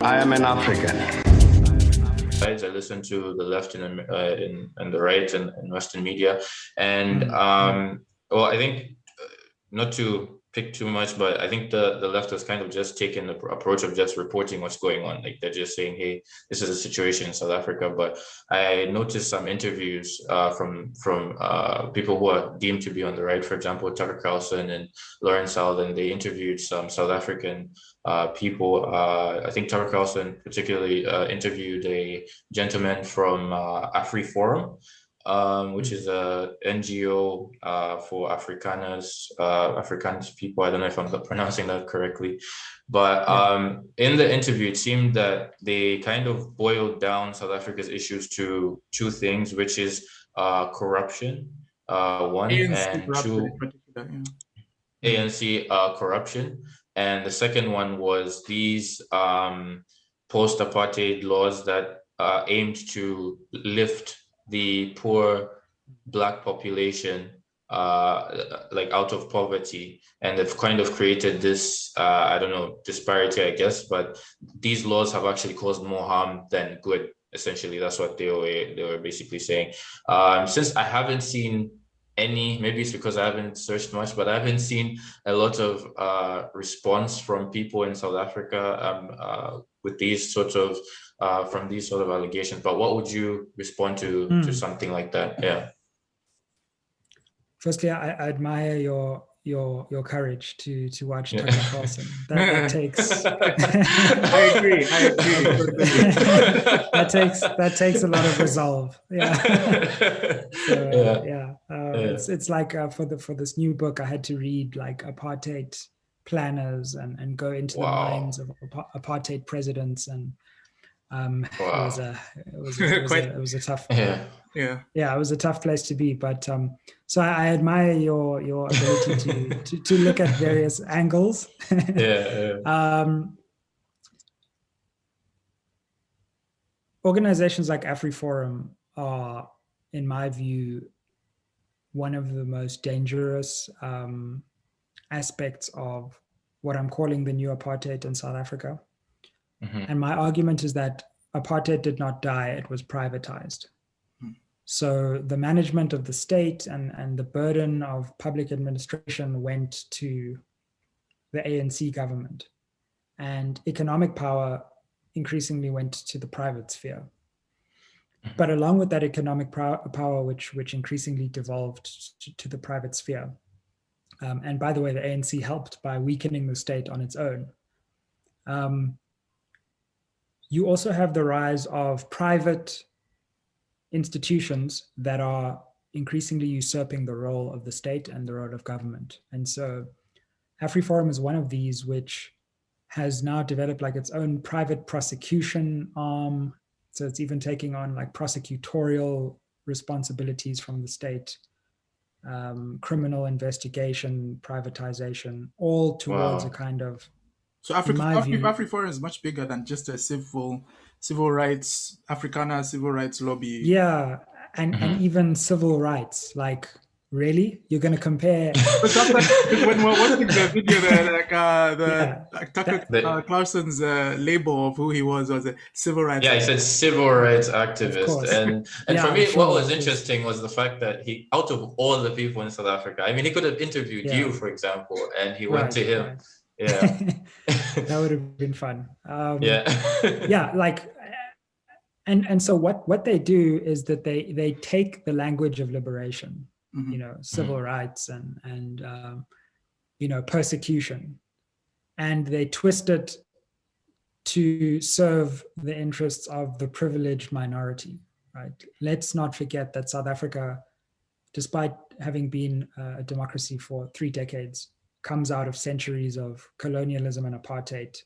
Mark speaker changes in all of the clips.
Speaker 1: I am an African.
Speaker 2: I listen to the left and the right and Western media, and well, I think not to pick too much, but I think the left has kind of just taken the approach of just reporting what's going on. Like they're just saying, "Hey, this is a situation in South Africa." But I noticed some interviews from people who are deemed to be on the right. For example, Tucker Carlson and Lawrence Alden. They interviewed some South African people. I think Tucker Carlson particularly interviewed a gentleman from AfriForum, which is a NGO for Afrikaners people. I don't know if I'm pronouncing that correctly, but in the interview, it seemed that they kind of boiled down South Africa's issues to two things, which is corruption, one, and two, ANC corruption, and the second one was these post-apartheid laws that aimed to lift the poor Black population like out of poverty, and they've kind of created this I don't know, disparity, I guess, but these laws have actually caused more harm than good. Essentially, that's what they were basically saying. Since I haven't seen any, maybe it's because I haven't searched much, but I haven't seen a lot of response from people in South Africa with these sort of from these sort of allegations. But what would you respond to something like that? Yeah.
Speaker 3: Firstly, I admire your courage to watch Tucker Carlson. That takes.
Speaker 4: I agree.
Speaker 3: that takes a lot of resolve. Yeah. It's like for this new book, I had to read like apartheid planners and go into the minds of apartheid presidents, and it was a tough. It was a tough place to be, but so I admire your ability to look at various angles. Organizations like AfriForum are, in my view, one of the most dangerous aspects of what I'm calling the new apartheid in South Africa. And my argument is that apartheid did not die, it was privatized. So the management of the state and the burden of public administration went to the ANC government, and economic power increasingly went to the private sphere. But along with that economic power, which increasingly devolved to the private sphere, and by the way, the ANC helped by weakening the state on its own, you also have the rise of private institutions that are increasingly usurping the role of the state and the role of government. And so AfriForum is one of these, which has now developed like its own private prosecution arm. So it's even taking on like prosecutorial responsibilities from the state, criminal investigation, privatization, all towards a kind of.
Speaker 4: So AfriForum is much bigger than just a civil rights, Afrikaner civil rights lobby.
Speaker 3: Yeah, and even civil rights. Like, really? You're going to compare?
Speaker 4: But that's like when watching the video there, Tucker Carlson's label of who he was a civil rights.
Speaker 2: Yeah, he said civil rights activist, and for me, what was interesting was the fact that he, out of all the people in South Africa, I mean, he could have interviewed you, for example, and he went to him. Right. Yeah,
Speaker 3: that would have been fun. And so what they do is that they take the language of liberation, civil rights and persecution, and they twist it to serve the interests of the privileged minority. Right? Let's not forget that South Africa, despite having been a democracy for 3 decades, comes out of centuries of colonialism and apartheid,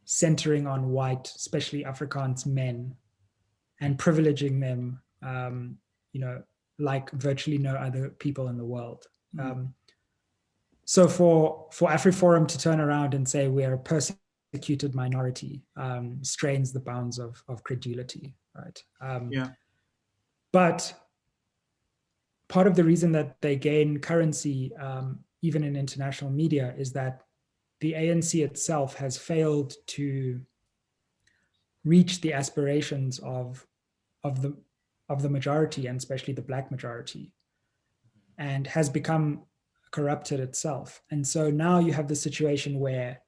Speaker 3: centering on white, especially Afrikaans men, and privileging them, like virtually no other people in the world. So for AfriForum to turn around and say we are a persecuted minority strains the bounds of credulity, right? But part of the reason that they gain currency, even in international media, is that the ANC itself has failed to reach the aspirations of the majority, and especially the Black majority, and has become corrupted itself. And so now you have the situation where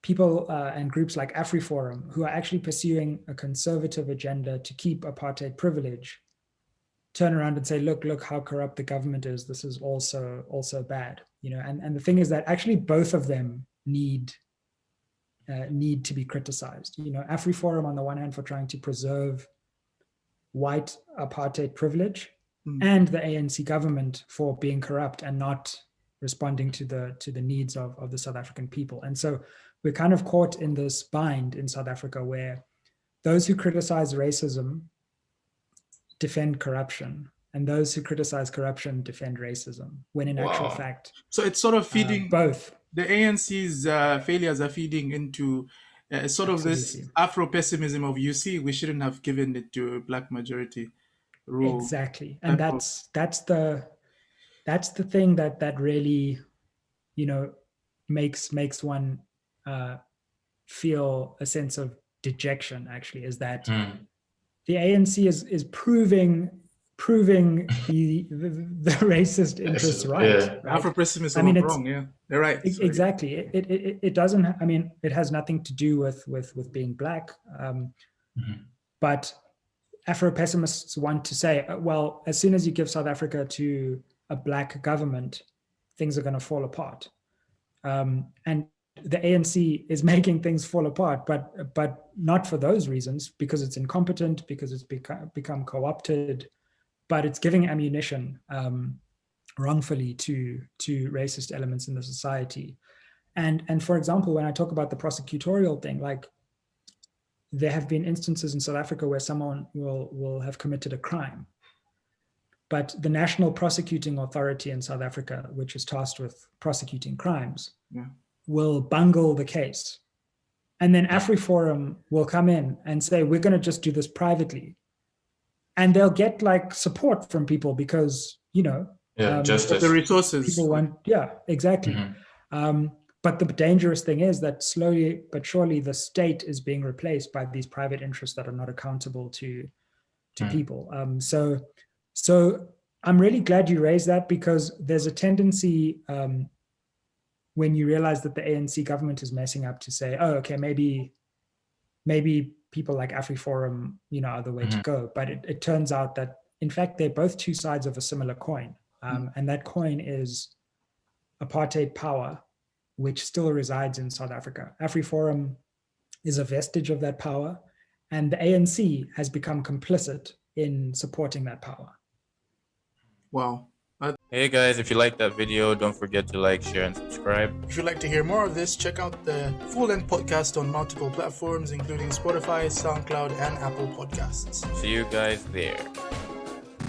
Speaker 3: people and groups like AfriForum, who are actually pursuing a conservative agenda to keep apartheid privilege, turn around and say, look how corrupt the government is. This is also bad. And the thing is that actually both of them need to be criticized. AfriForum on the one hand for trying to preserve white apartheid privilege, and the ANC government for being corrupt and not responding to the needs of the South African people. And so we're kind of caught in this bind in South Africa where those who criticize racism defend corruption, and those who criticize corruption defend racism, when in actual fact,
Speaker 4: so it's sort of feeding
Speaker 3: both.
Speaker 4: The ANC's failures are feeding into sort of this Afro-pessimism of, we shouldn't have given it to a Black majority rule.
Speaker 3: Exactly. And that's the thing that really, makes one feel a sense of dejection, actually, is that the ANC is proving the racist interests right.
Speaker 4: Right? Afro-pessimism wrong, yeah. They're right.
Speaker 3: Exactly. It doesn't, it has nothing to do with being Black. But Afro-pessimists want to say, well, as soon as you give South Africa to a Black government, things are going to fall apart. And the ANC is making things fall apart, but not for those reasons, because it's incompetent, because it's become co-opted, but it's giving ammunition wrongfully to racist elements in the society. And for example, when I talk about the prosecutorial thing, like, there have been instances in South Africa where someone will have committed a crime, but the National Prosecuting Authority in South Africa, which is tasked with prosecuting crimes, will bungle the case. And then AfriForum will come in and say, we're going to just do this privately. And they'll get like support from people because,
Speaker 2: justice.
Speaker 4: The resources.
Speaker 3: People want, exactly. But the dangerous thing is that slowly but surely the state is being replaced by these private interests that are not accountable to people. So I'm really glad you raised that, because there's a tendency when you realize that the ANC government is messing up to say, oh, okay, maybe people like AfriForum, are the way to go. But it turns out that, in fact, they're both two sides of a similar coin. And that coin is apartheid power, which still resides in South Africa. AfriForum is a vestige of that power, and the ANC has become complicit in supporting that power.
Speaker 4: Wow.
Speaker 2: Hey guys, if you liked that video, don't forget to like, share, and subscribe.
Speaker 4: If you'd like to hear more of this, check out the full-length podcast on multiple platforms, including Spotify, SoundCloud, and Apple Podcasts.
Speaker 2: See you guys there.